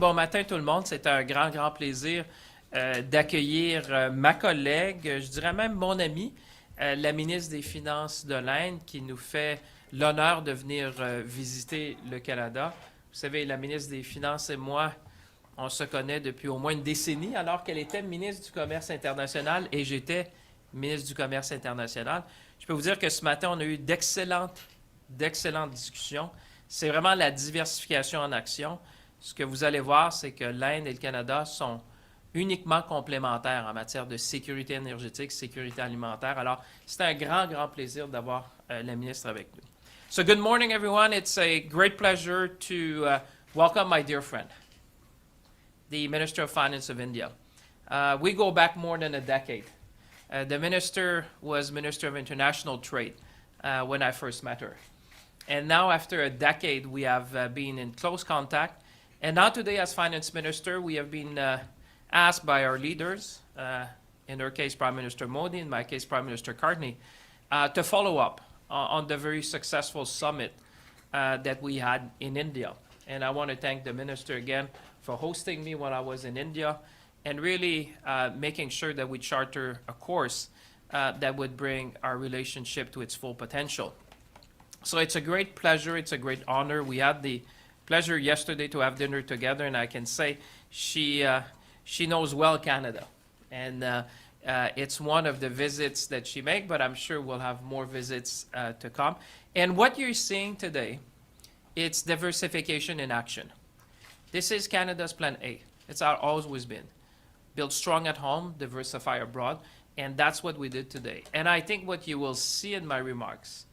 Bon matin tout le monde, c'est un grand plaisir d'accueillir ma collègue, je dirais même mon amie, la ministre des Finances de l'Inde, qui nous fait l'honneur de venir visiter le Canada. Vous savez, la ministre des Finances et moi, on se connaît depuis au moins une décennie, alors qu'elle était ministre du Commerce international et j'étais ministre du Commerce international. Je peux vous dire que ce matin, on a eu d'excellentes discussions. C'est vraiment la diversification en action. Ce que vous allez voir, c'est que l'Inde et le Canada sont uniquement complémentaires en matière de sécurité énergétique, sécurité alimentaire. Alors, c'est un grand plaisir d'avoir la ministre avec nous. So, good morning, everyone. It's a great pleasure to welcome my dear friend, the Minister of Finance of India. We go back more than a decade. The minister was Minister of International Trade when I first met her. And now, after a decade, we have been in close contact. And now today, as Finance Minister, we have been asked by our leaders, in her case, Prime Minister Modi, in my case, Prime Minister Carney, to follow up on the very successful summit that we had in India. And I want to thank the Minister again for hosting me when I was in India and really making sure that we charter a course that would bring our relationship to its full potential. So it's a great pleasure, it's a great honor. We had the pleasure yesterday to have dinner together, and I can say she knows well Canada. And it's one of the visits that she makes, but I'm sure we'll have more visits to come. And what you're seeing today, it's diversification in action. This is Canada's plan A. It's always been. Build strong at home, diversify abroad, and that's what we did today. And I think what you will see in my remarks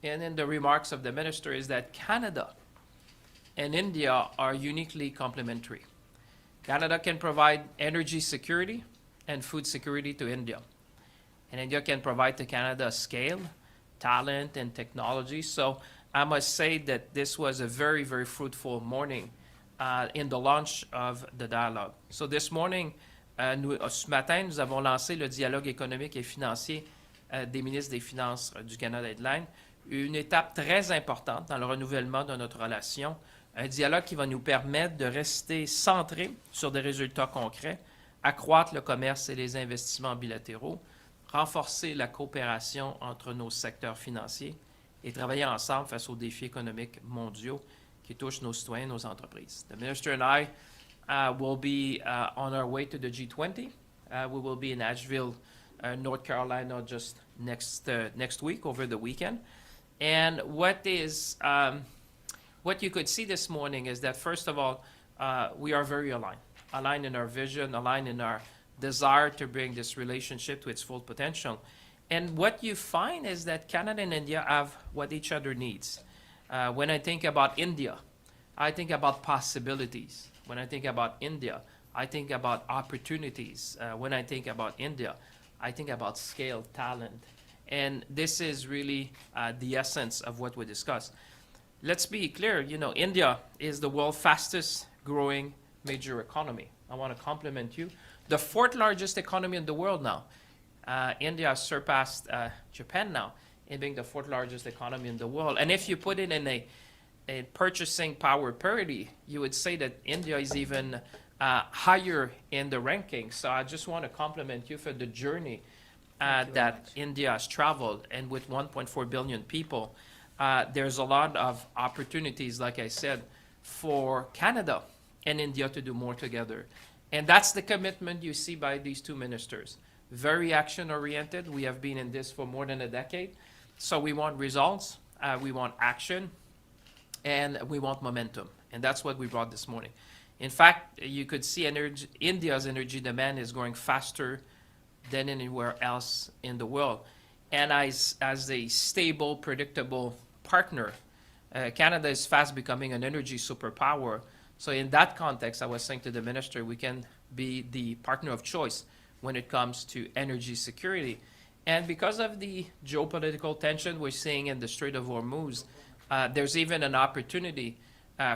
and in the remarks of the minister is that Canada and India are uniquely complementary. Canada can provide energy security and food security to India. And India can provide to Canada scale, talent, and technology. So I must say that this was a very fruitful morning in the launch of the dialogue. So this morning, ce matin, nous avons lancé le dialogue économique et financier des ministres des Finances du Canada et de l'Inde, une étape très importante dans le renouvellement de notre relation, un dialogue qui va nous permettre de rester centré sur des résultats concrets, accroître le commerce et les investissements bilatéraux, renforcer la coopération entre nos secteurs financiers et travailler ensemble face aux défis économiques mondiaux qui touchent nos citoyens et nos entreprises. The Minister and I will be on our way to the G20. We will be in Asheville, North Carolina, just next week, over the weekend. And what you could see this morning is that, first of all, we are very aligned in our vision, aligned in our desire to bring this relationship to its full potential. And what you find is that Canada and India have what each other needs. When I think about India, I think about possibilities. When I think about India, I think about opportunities. When I think about India, I think about scale, talent. And this is really the essence of what we discuss. Let's be clear, India is the world's fastest growing major economy. I want to compliment you. The fourth largest economy in the world now. India has surpassed Japan now in being the fourth largest economy in the world. And if you put it in a purchasing power parity, you would say that India is even higher in the ranking. So I just want to compliment you for the journey that India has traveled. And with 1.4 billion people, there's a lot of opportunities, like I said, for Canada and India to do more together. And that's the commitment you see by these two ministers. Very action-oriented. We have been in this for more than a decade. So we want results, we want action, and we want momentum. And that's what we brought this morning. In fact, you could see India's energy demand is growing faster than anywhere else in the world. And as a stable, predictable partner, Canada is fast becoming an energy superpower. So in that context, I was saying to the minister, we can be the partner of choice when it comes to energy security. And because of the geopolitical tension we're seeing in the Strait of Hormuz, there's even an opportunity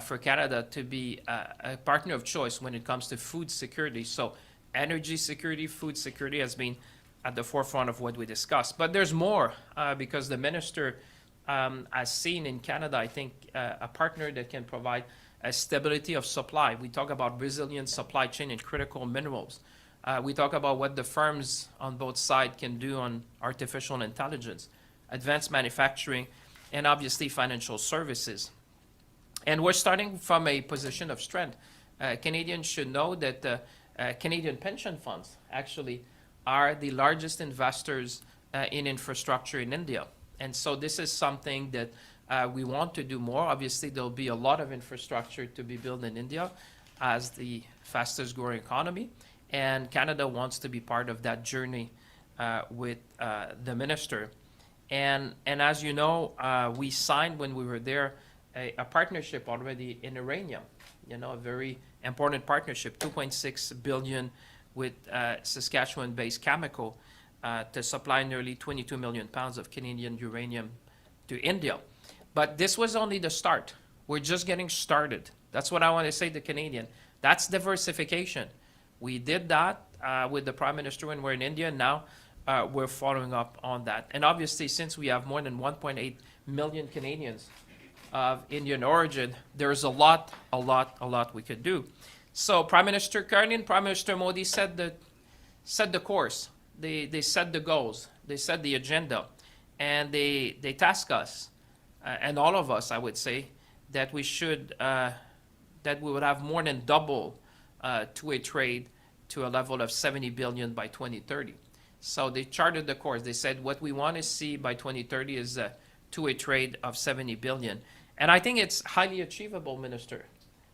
for Canada to be a partner of choice when it comes to food security. So energy security, food security has been at the forefront of what we discussed. But there's more because the minister has seen in Canada, I think, a partner that can provide stability of supply. We talk about resilient supply chain and critical minerals. We talk about what the firms on both sides can do on artificial intelligence, advanced manufacturing, and obviously financial services. And we're starting from a position of strength. Canadians should know that Canadian pension funds actually are the largest investors in infrastructure in India. And so this is something that we want to do more. Obviously, there'll be a lot of infrastructure to be built in India as the fastest growing economy. And Canada wants to be part of that journey with the minister. And as you know, we signed when we were there a partnership already in uranium, a very important partnership, $2.6 billion with Saskatchewan-based Cameco to supply nearly 22 million pounds of Canadian uranium to India. But this was only the start. We're just getting started. That's what I want to say to Canadian. That's diversification. We did that with the Prime Minister when we're in India. Now we're following up on that. And obviously, since we have more than 1.8 million Canadians of Indian origin, there's a lot we could do. So Prime Minister Carney and Prime Minister Modi set the course. They set the goals. They set the agenda. And they task us, and all of us, I would say, that we should, that we would have more than double two-way trade to a level of 70 billion by 2030. So they charted the course. They said what we want to see by 2030 is a two-way trade of 70 billion. And I think it's highly achievable, Minister.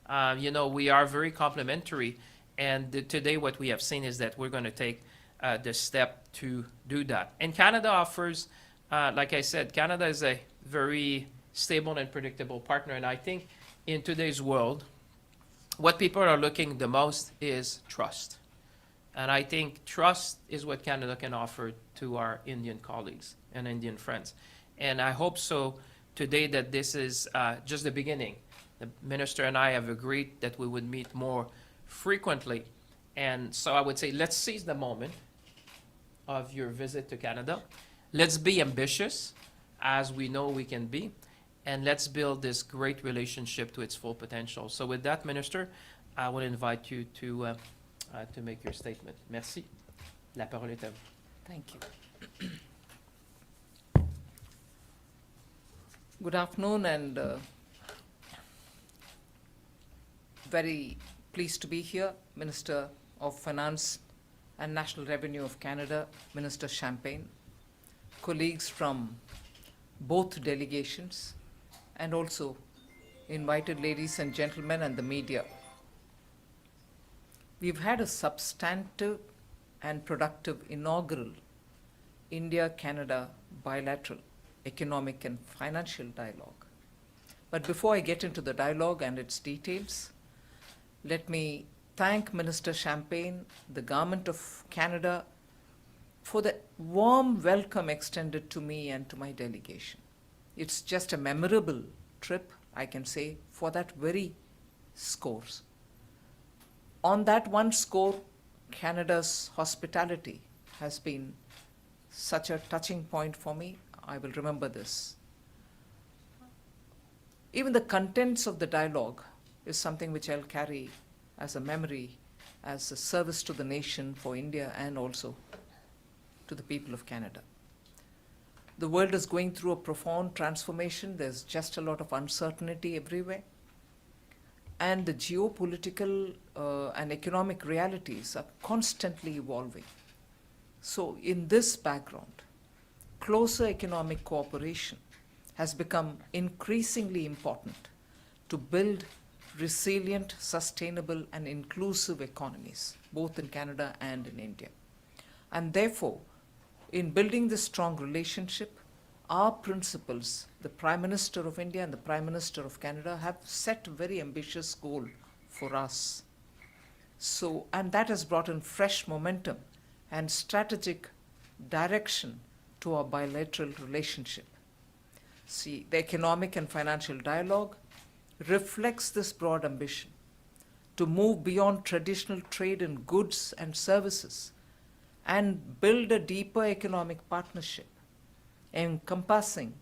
We are very complementary. And today what we have seen is that we're going to take the step to do that. And Canada offers, like I said, Canada is a very stable and predictable partner. And I think in today's world, what people are looking the most is trust. And I think trust is what Canada can offer to our Indian colleagues and Indian friends. And I hope so today that this is just the beginning. The minister and I have agreed that we would meet more frequently. And so I would say, let's seize the moment of your visit to Canada. Let's be ambitious, as we know we can be, and let's build this great relationship to its full potential. So with that, Minister, I will invite you to make your statement. Merci. La parole est à vous. Thank you. Good afternoon, and very pleased to be here. Minister of Finance and National Revenue of Canada, Minister Champagne, colleagues from both delegations, and also invited ladies and gentlemen and the media. We've had a substantive and productive inaugural India-Canada bilateral economic and financial dialogue. But before I get into the dialogue and its details, let me thank Minister Champagne, the Government of Canada, for the warm welcome extended to me and to my delegation. It's just a memorable trip, I can say, for that very scores. On that one score, Canada's hospitality has been such a touching point for me. I will remember this. Even the contents of the dialogue is something which I'll carry as a memory, as a service to the nation for India and also to the people of Canada. The world is going through a profound transformation. There's just a lot of uncertainty everywhere. And the geopolitical and economic realities are constantly evolving. So in this background, closer economic cooperation has become increasingly important to build resilient, sustainable, and inclusive economies, both in Canada and in India. And therefore, in building this strong relationship, our principals, the Prime Minister of India and the Prime Minister of Canada, have set a very ambitious goal for us. So, and that has brought in fresh momentum and strategic direction to our bilateral relationship. See, the economic and financial dialogue reflects this broad ambition to move beyond traditional trade in goods and services and build a deeper economic partnership encompassing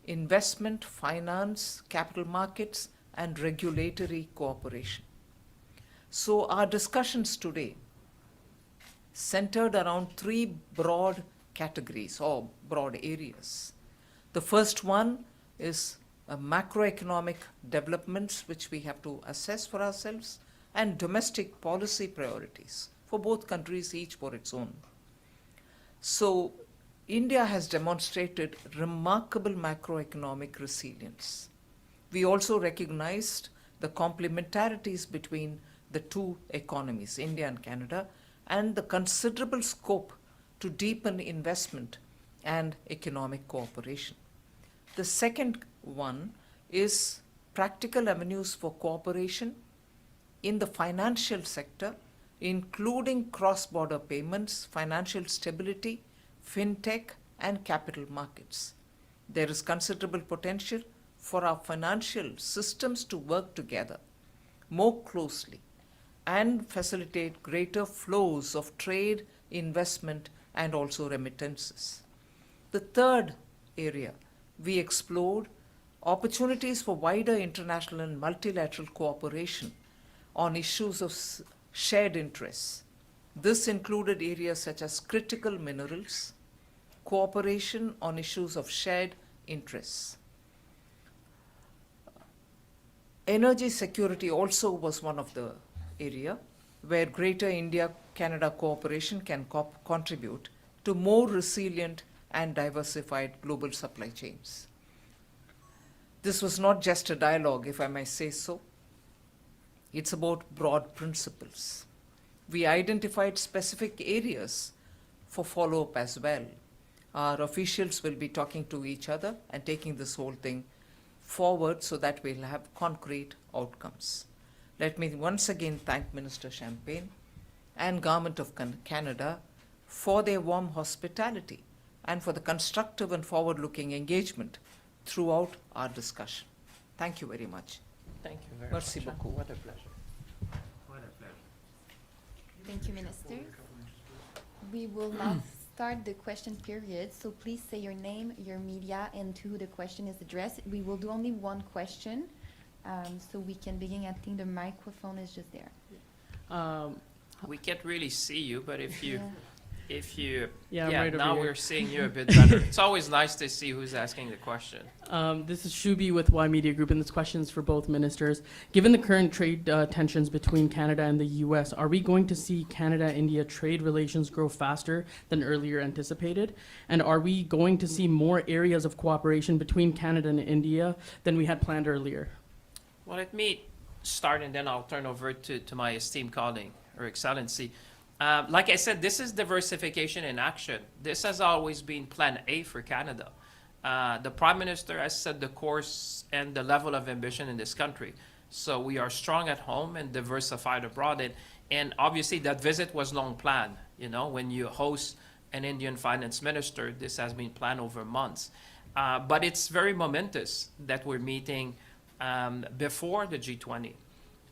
investment, finance, capital markets, and regulatory cooperation. So our discussions today centered around three broad categories or broad areas. The first one is macroeconomic developments which we have to assess for ourselves, and domestic policy priorities for both countries, each for its own. So India has demonstrated remarkable macroeconomic resilience. We also recognized the complementarities between the two economies, India and Canada, and the considerable scope to deepen investment and economic cooperation. The second one is practical avenues for cooperation in the financial sector, including cross-border payments, financial stability, fintech, and capital markets. There is considerable potential for our financial systems to work together more closely and facilitate greater flows of trade, investment, and also remittances. The third area, we explored opportunities for wider international and multilateral cooperation on issues of shared interests. This included areas such as critical minerals, cooperation on issues of shared interests. Energy security also was one of the area where greater India-Canada cooperation can contribute to more resilient and diversified global supply chains. This was not just a dialogue, if I may say so. It's about broad principles. We identified specific areas for follow-up as well. Our officials will be talking to each other and taking this whole thing forward so that we'll have concrete outcomes. Let me once again thank Minister Champagne and Government of Canada for their warm hospitality and for the constructive and forward-looking engagement throughout our discussion. Thank you very much. Thank you very Merci much. beaucoup. What a pleasure. What a pleasure. Thank you, Minister. We will now start the question period, so please say your name, your media, and to who the question is addressed. We will do only one question, so we can begin. I think the microphone is just there. We can't really see you, but if you, Yeah, I'm right over now here. we're seeing you a bit better. It's always nice to see who's asking the question. This is Shubi with Y Media Group, and this question is for both ministers. Given the current trade tensions between Canada and the U.S., are we going to see Canada-India trade relations grow faster than earlier anticipated? And are we going to see more areas of cooperation between Canada and India than we had planned earlier? Well, let me start, and then I'll turn over to my esteemed colleague, Her Excellency. Like I said, this is diversification in action. This has always been Plan A for Canada. The Prime Minister has set the course and the level of ambition in this country. So we are strong at home and diversified abroad. And obviously that visit was long planned. You know, when you host an Indian finance minister, this has been planned over months. But it's very momentous that we're meeting before the G20.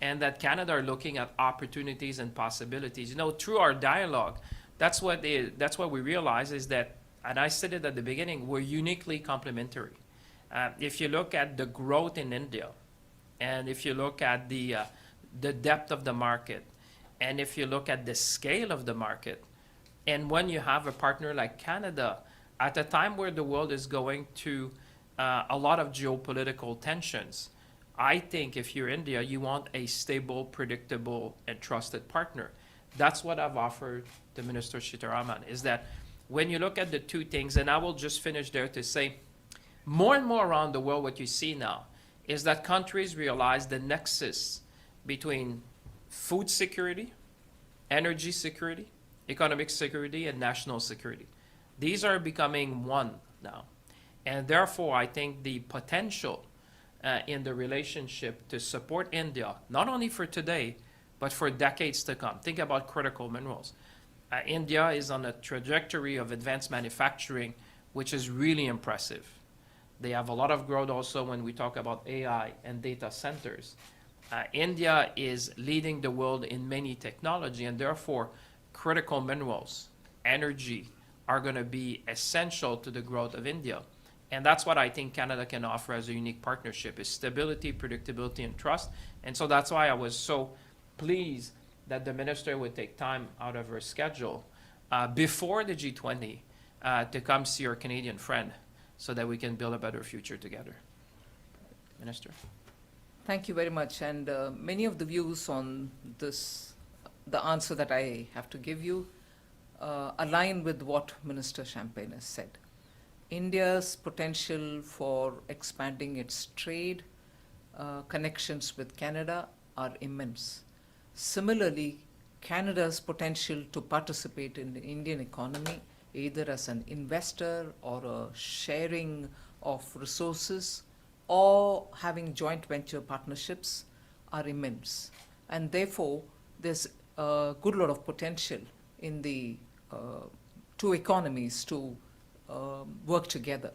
And that Canada are looking at opportunities and possibilities. You know, through our dialogue, that's what we realize is that, and I said it at the beginning, we're uniquely complementary. If you look at the growth in India, and if you look at the depth of the market, and if you look at the scale of the market, and when you have a partner like Canada, at a time where the world is going to a lot of geopolitical tensions, I think if you're India, you want a stable, predictable, and trusted partner. That's what I've offered to Minister Sitharaman, is that when you look at the two things, and I will just finish there to say, more and more around the world, what you see now is that countries realize the nexus between food security, energy security, economic security, and national security. These are becoming one now. And therefore, I think the potential in the relationship to support India, not only for today, but for decades to come. Think about critical minerals. India is on a trajectory of advanced manufacturing, which is really impressive. They have a lot of growth also when we talk about AI and data centers. India is leading the world in many technology, and therefore critical minerals, energy, are going to be essential to the growth of India. And that's what I think Canada can offer as a unique partnership, is stability, predictability, and trust. And so that's why I was so pleased that the minister would take time out of her schedule before the G20 to come see our Canadian friend so that we can build a better future together. Minister. Thank you very much. And many of the views on this, the answer that I have to give you, align with what Minister Champagne has said. India's potential for expanding its trade connections with Canada are immense. Similarly, Canada's potential to participate in the Indian economy, either as an investor or a sharing of resources or having joint venture partnerships, are immense. And therefore, there's a good lot of potential in the two economies to work together.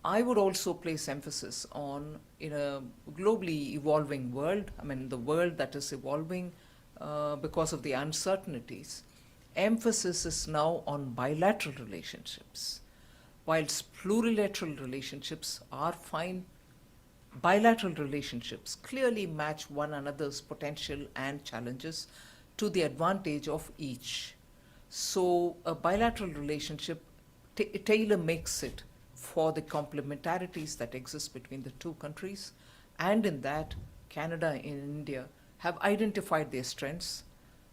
I would also place emphasis on, in a globally evolving world, I mean the world that is evolving because of the uncertainties, emphasis is now on bilateral relationships. Whilst plurilateral relationships are fine, bilateral relationships clearly match one another's potential and challenges to the advantage of each. So a bilateral relationship tailor makes it for the complementarities that exist between the two countries, and in that, Canada and India have identified their strengths,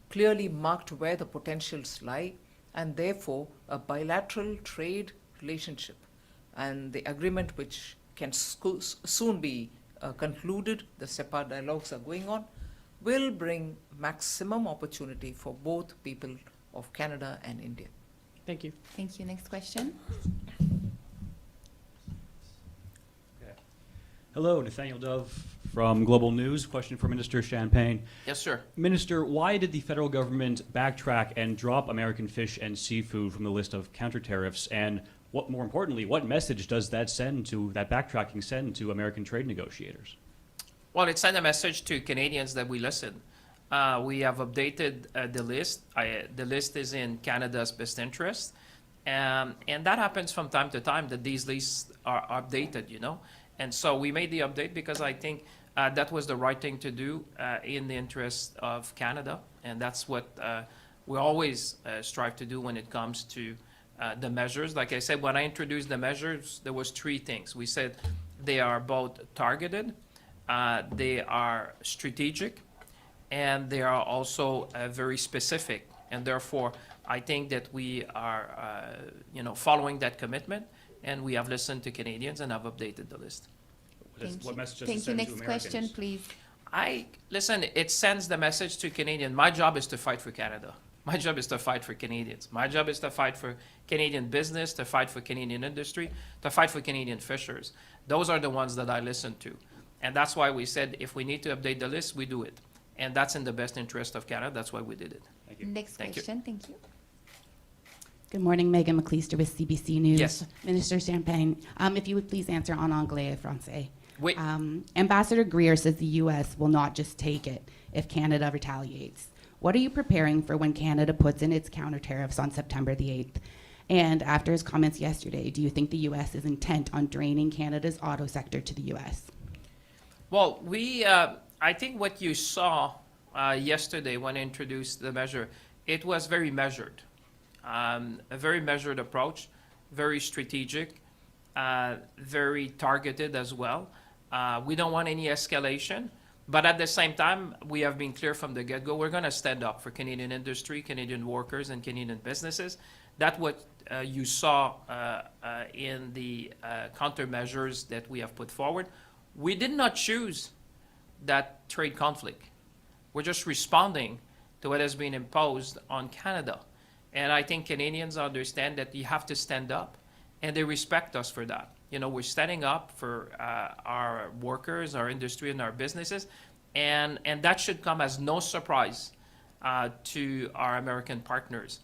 clearly marked where the potentials lie, and therefore a bilateral trade relationship and the agreement which can soon be concluded, the SEPA dialogues are going on, will bring maximum opportunity for both people of Canada and India. Thank you. Thank you. Next question. Okay. Hello, Nathaniel Dove from Global News. Question for Minister Champagne. Yes, sir. Minister, why did the federal government backtrack and drop American fish and seafood from the list of counter tariffs? And what, more importantly, what message does that backtracking send to American trade negotiators? Well, it sent a message to Canadians that we listen. We have updated the list. The list is in Canada's best interest. And that happens from time to time, that these lists are updated, you know. And so we made the update because I think that was the right thing to do in the interest of Canada. And that's what we always strive to do when it comes to the measures. Like I said, when I introduced the measures, there was three things. We said they are both targeted, they are strategic, and they are also very specific. And therefore, I think that we are, following that commitment, and we have listened to Canadians and have updated the list. What message does it Thank you. send to Next Americans? question, please. Listen, it sends the message to Canadians. My job is to fight for Canada. My job is to fight for Canadians. My job is to fight for Canadian business, to fight for Canadian industry, to fight for Canadian fishers. Those are the ones that I listen to. And that's why we said if we need to update the list, we do it. And that's in the best interest of Canada. That's why we did it. Thank you. Next Thank you. question. Thank you. Good morning, Megan McLeister with CBC News. Yes. Minister Champagne, if you would please answer en anglais et français. Oui. Ambassador Greer says the U.S. will not just take it if Canada retaliates. What are you preparing for when Canada puts in its counter tariffs on September the 8th? And after his comments yesterday, do you think the U.S. is intent on draining Canada's auto sector to the U.S.? Well, I think what you saw yesterday when I introduced the measure, it was very measured. A very measured approach, very strategic, very targeted as well. We don't want any escalation, but at the same time, we have been clear from the get-go, we're going to stand up for Canadian industry, Canadian workers, and Canadian businesses. That's what you saw in the countermeasures that we have put forward. We did not choose that trade conflict. We're just responding to what has been imposed on Canada. And I think Canadians understand that you have to stand up, and they respect us for that. You know, we're standing up for our workers, our industry, and our businesses, and that should come as no surprise to our American partners.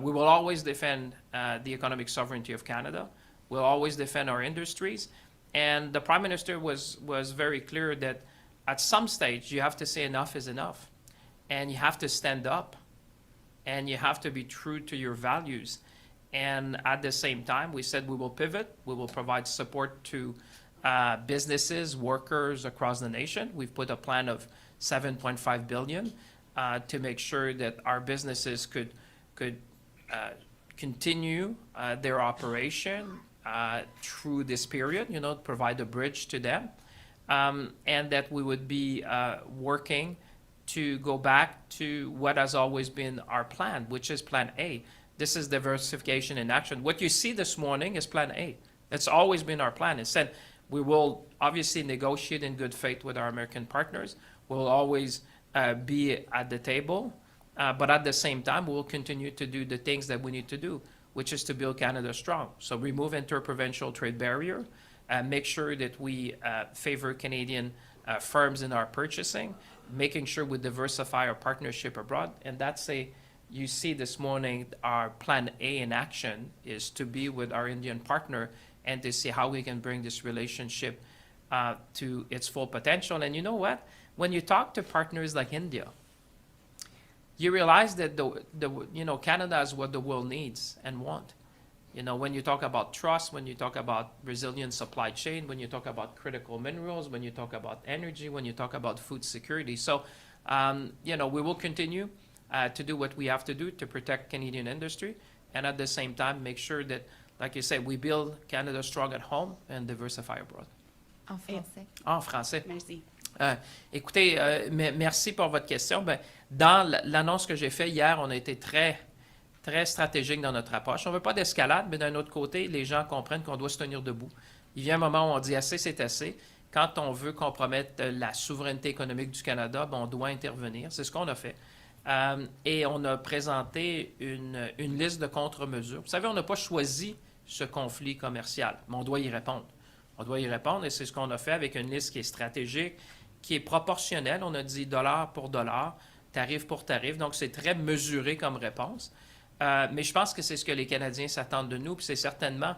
We will always defend the economic sovereignty of Canada. We'll always defend our industries. And the Prime Minister was very clear that at some stage you have to say enough is enough, and you have to stand up, and you have to be true to your values. And at the same time, we said we will pivot. We will provide support to businesses, workers across the nation. We've put a plan of $7.5 billion to make sure that our businesses could continue their operation through this period, provide a bridge to them, and that we would be working to go back to what has always been our plan, which is Plan A. This is diversification in action. What you see this morning is Plan A. It's always been our plan. It said we will obviously negotiate in good faith with our American partners. We'll always be at the table, but at the same time, we'll continue to do the things that we need to do, which is to build Canada strong. So remove interprovincial trade barrier, make sure that we favor Canadian firms in our purchasing, making sure we diversify our partnership abroad. And that's you see this morning, our Plan A in action is to be with our Indian partner and to see how we can bring this relationship to its full potential. And you know what? When you talk to partners like India, you realize that Canada is what the world needs and want. When you talk about trust, when you talk about resilient supply chain, when you talk about critical minerals, when you talk about energy, when you talk about food security. So, we will continue to do what we have to do to protect Canadian industry, and at the same time, make sure that, like you said, we build Canada strong at home and diversify abroad. En français. En français. Merci. Écoutez, merci pour votre question. Dans l'annonce que j'ai faite hier, on a été très, très stratégique dans notre approche. On ne veut pas d'escalade, mais d'un autre côté, les gens comprennent qu'on doit se tenir debout. Il vient un moment où on dit assez, c'est assez. Quand on veut compromettre la souveraineté économique du Canada, on doit intervenir. C'est ce qu'on a fait. Et on a présenté une liste de contre-mesures. Vous savez, on n'a pas choisi ce conflit commercial, mais on doit y répondre. On doit y répondre et c'est ce qu'on a fait avec une liste qui est stratégique, qui est proportionnelle. On a dit dollar pour dollar, tarif pour tarif. Donc, c'est très mesuré comme réponse. Mais je pense que c'est ce que les Canadiens s'attendent de nous. Puis c'est certainement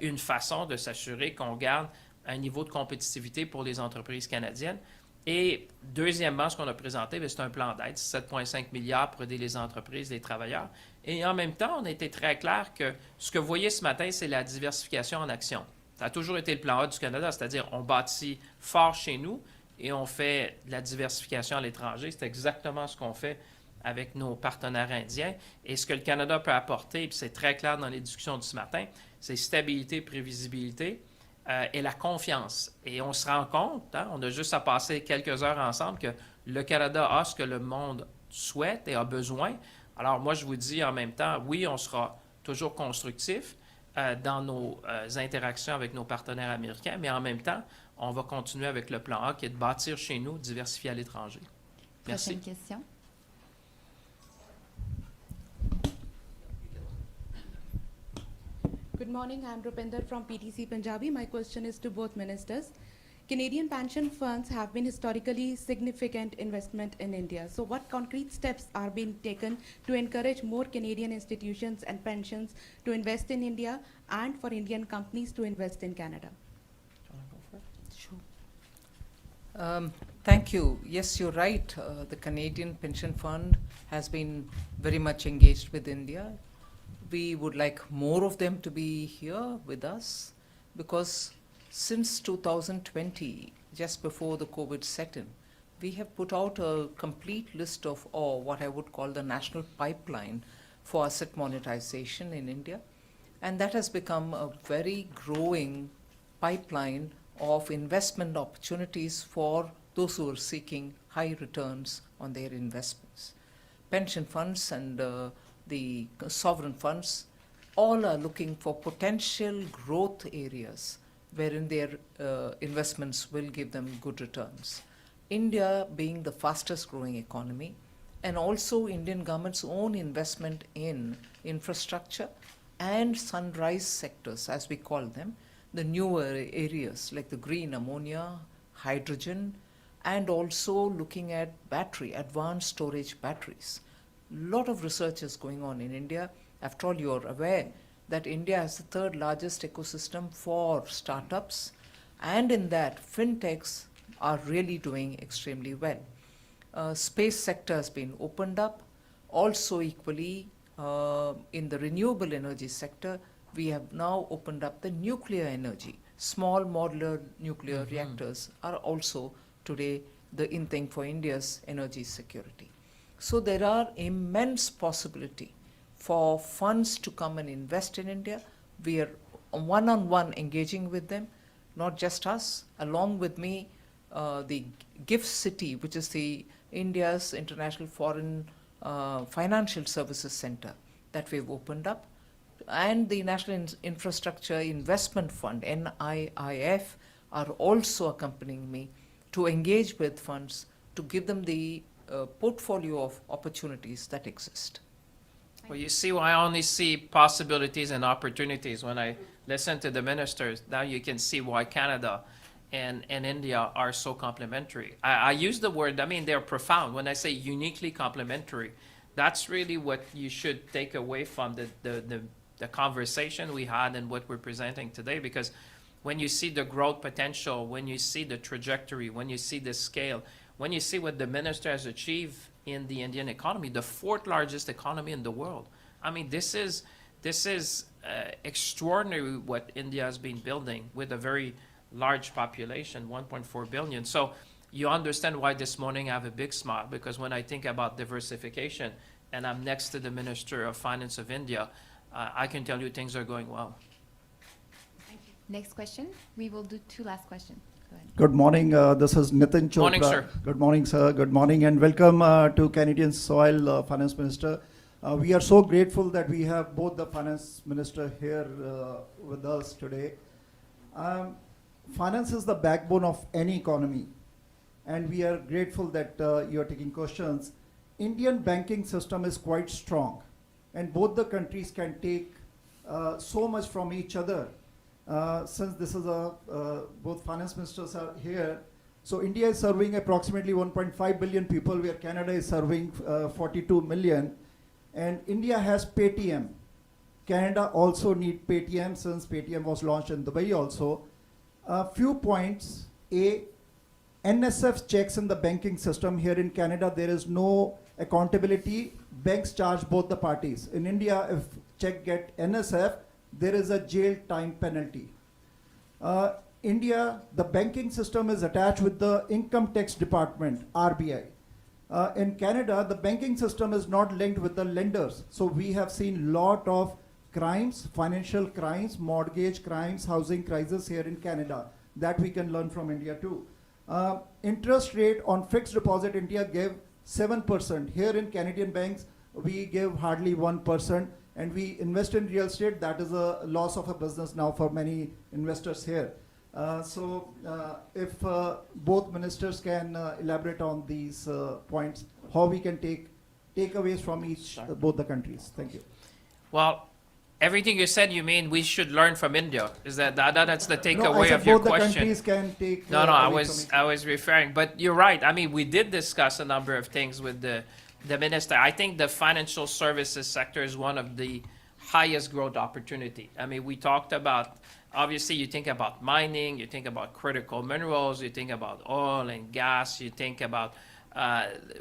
une façon de s'assurer qu'on garde un niveau de compétitivité pour les entreprises canadiennes. Et deuxièmement, ce qu'on a présenté, c'est un plan d'aide, 7,5 milliards pour aider les entreprises, les travailleurs. Et en même temps, on a été très clair que ce que vous voyez ce matin, c'est la diversification en action. Ça a toujours été le plan A du Canada, c'est-à-dire on bâtit fort chez nous et on fait de la diversification à l'étranger. C'est exactement ce qu'on fait avec nos partenaires indiens. Et ce que le Canada peut apporter, puis c'est très clair dans les discussions de ce matin, c'est stabilité, prévisibilité et la confiance. Et on se rend compte, on a juste à passer quelques heures ensemble, que le Canada a ce que le monde souhaite et a besoin. Alors moi, je vous dis en même temps, oui, on sera toujours constructif dans nos interactions avec nos partenaires américains, mais en même temps, on va continuer avec le plan A qui est de bâtir chez nous, diversifier à l'étranger. Merci. Prochaine question. Good morning, I'm Rupinder from PTC Punjabi. My question is to both ministers. Canadian pension funds have been historically significant investment in India. So what concrete steps are being taken to encourage more Canadian institutions and pensions to invest in India and for Indian companies to invest in Canada? Sure. Thank you. Yes, you're right. The Canadian Pension Fund has been very much engaged with India. We would like more of them to be here with us because since 2020, just before the COVID set in, we have put out a complete list of what I would call the national pipeline for asset monetization in India. And that has become a very growing pipeline of investment opportunities for those who are seeking high returns on their investments. Pension funds and the sovereign funds all are looking for potential growth areas wherein their investments will give them good returns. India being the fastest growing economy, and also Indian government's own investment in infrastructure and sunrise sectors, as we call them, the newer areas like the green ammonia, hydrogen, and also looking at advanced storage batteries. Lot of research is going on in India. After all, you're aware that India has the third largest ecosystem for startups, and in that, fintechs are really doing extremely well. Space sector has been opened up. Also equally, in the renewable energy sector, we have now opened up the nuclear energy. Small modular nuclear reactors are also today the in thing for India's energy security. So there are immense possibility for funds to come and invest in India. We are one-on-one engaging with them, not just us. Along with me, the GIFT City, which is the India's International Foreign Financial Services Center that we've opened up, and the National Infrastructure Investment Fund, NIIF, are also accompanying me to engage with funds to give them the portfolio of opportunities that exist. Well, you see why I only see possibilities and opportunities when I listen to the ministers. Now you can see why Canada and India are so complementary. I use the word, I mean, they're profound. When I say uniquely complementary, that's really what you should take away from the conversation we had and what we're presenting today, because when you see the growth potential, when you see the trajectory, when you see the scale, when you see what the minister has achieved in the Indian economy, the fourth largest economy in the world. I mean, this is extraordinary what India has been building with a very large population, 1.4 billion. So you understand why this morning I have a big smile, because when I think about diversification and I'm next to the Minister of Finance of India, I can tell you things are going well. Next question. We will do two last questions. Go ahead. Good morning. This is Nitin Chopra. Morning, sir. Good morning, sir. Good morning, and welcome to Canadian soil, Finance Minister. We are so grateful that we have both the Finance Minister here with us today. Finance is the backbone of any economy, and we are grateful that you are taking questions. Indian banking system is quite strong, and both the countries can take so much from each other. Since this is both finance ministers are here, so India is serving approximately 1.5 billion people, where Canada is serving 42 million, and India has Paytm. Canada also need Paytm, since Paytm was launched in Dubai also. A few points. NSF checks in the banking system. Here in Canada, there is no accountability. Banks charge both the parties. In India, if check get NSF, there is a jail time penalty. India, the banking system is attached with the income tax department, RBI. In Canada, the banking system is not linked with the lenders. So we have seen lot of crimes, financial crimes, mortgage crimes, housing crisis here in Canada, that we can learn from India too. Interest rate on fixed deposit, India gave 7%. Here in Canadian banks, we give hardly 1. And we invest in real estate, that is a loss of a business now for many investors here. If both ministers can elaborate on these points, how we can take takeaways from both the countries. Thank you. Well, everything you said, you mean we should learn from India? Is that's the No, I takeaway said of your both the question? countries can take. No, away from I was referring, but you're right. I mean, we did discuss a number of things with the minister. I think the financial services sector is one of the highest growth opportunity. I mean, we talked about, obviously you think about mining, you think about critical minerals, you think about oil and gas, you think about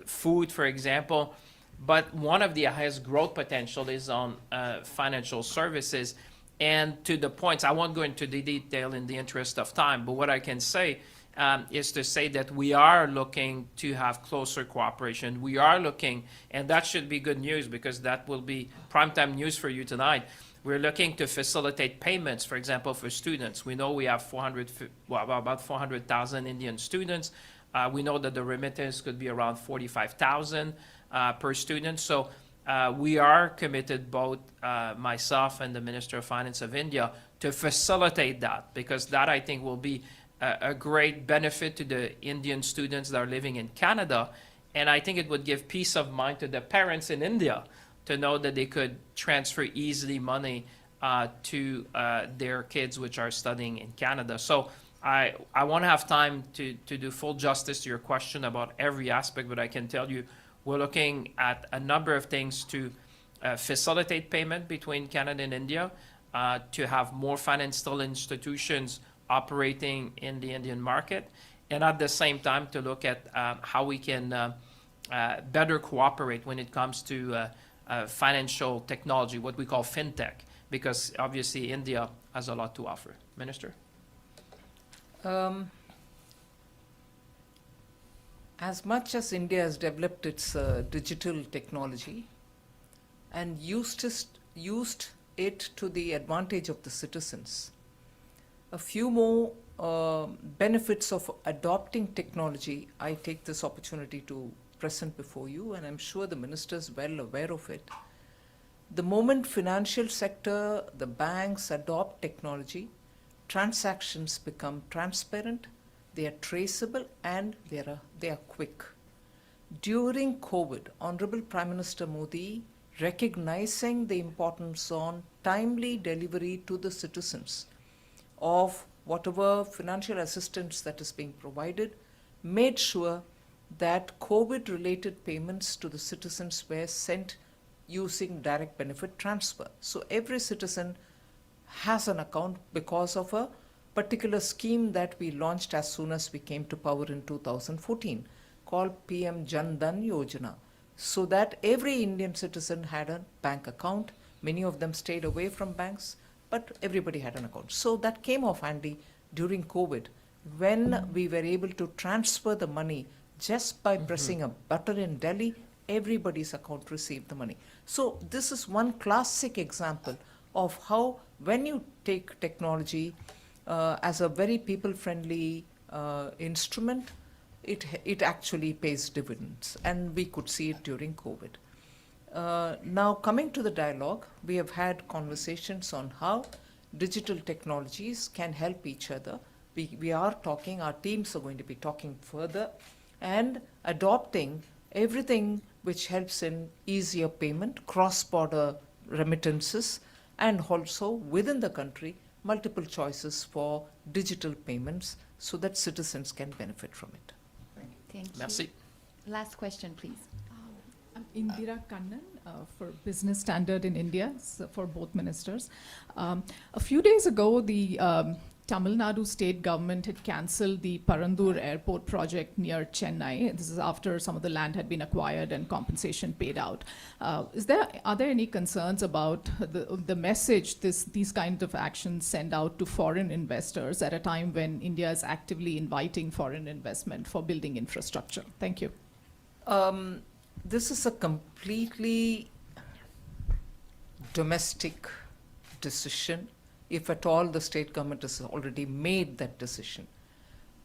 food, for example. But one of the highest growth potential is on financial services. And to the points, I won't go into the detail in the interest of time, but what I can say is to say that we are looking to have closer cooperation. We are looking, and that should be good news, because that will be primetime news for you tonight. We're looking to facilitate payments, for example, for students. We know we have about 400,000 Indian students. We know that the remittance could be around 45,000 per student. So we are committed, both myself and the Minister of Finance of India, to facilitate that, because that, I think, will be a great benefit to the Indian students that are living in Canada. And I think it would give peace of mind to the parents in India to know that they could transfer easily money to their kids which are studying in Canada. So I won't have time to do full justice to your question about every aspect, but I can tell you we're looking at a number of things to facilitate payment between Canada and India, to have more financial institutions operating in the Indian market, and at the same time to look at how we can better cooperate when it comes to financial technology, what we call fintech, because obviously India has a lot to offer. Minister? As much as India has developed its digital technology and used it to the advantage of the citizens, a few more benefits of adopting technology I take this opportunity to present before you, and I'm sure the minister is well aware of it. The moment financial sector, the banks adopt technology, transactions become transparent, they are traceable, and they are quick. During COVID, Honorable Prime Minister Modi, recognizing the importance on timely delivery to the citizens of whatever financial assistance that is being provided, made sure that COVID-related payments to the citizens were sent using direct benefit transfer. So every citizen has an account because of a particular scheme that we launched as soon as we came to power in 2014, called PM Jan Dhan Yojana, so that every Indian citizen had a bank account. Many of them stayed away from banks, but everybody had an account. So that came off handy during COVID, when we were able to transfer the money just by pressing a button in Delhi. Everybody's account received the money. So this is one classic example of how, when you take technology as a very people-friendly instrument, it actually pays dividends, and we could see it during COVID. Now, coming to the dialogue, we have had conversations on how digital technologies can help each other. We are talking, our teams are going to be talking further and adopting everything which helps in easier payment, cross-border remittances, and also within the country, multiple choices for digital payments so that citizens can benefit from it. Thank you. Merci. Last question, please. I'm Indira Kannan for Business Standard in India, so for both ministers. A few days ago, the Tamil Nadu state government had cancelled the Parandur airport project near Chennai. This is after some of the land had been acquired and compensation paid out. Are there any concerns about the message these kind of actions send out to foreign investors at a time when India is actively inviting foreign investment for building infrastructure? Thank you. This is a completely domestic decision. If at all the state government has already made that decision.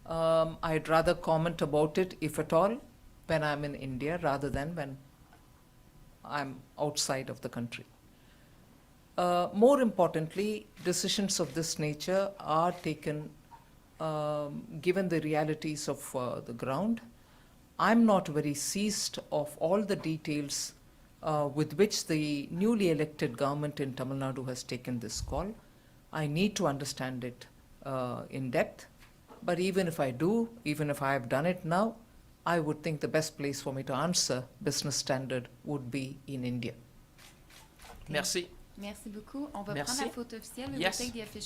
I'd rather comment about it, if at all, when I'm in India rather than when I'm outside of the country. More importantly, decisions of this nature are taken given the realities of the ground. I'm not very seized of all the details with which the newly elected government in Tamil Nadu has taken this call. I need to understand it in depth, but even if I do, even if I have done it now, I would think the best place for me to answer Business Standard would be in India. Merci. Merci beaucoup. On va Merci. prendre la photo officielle. We will Yes. take the official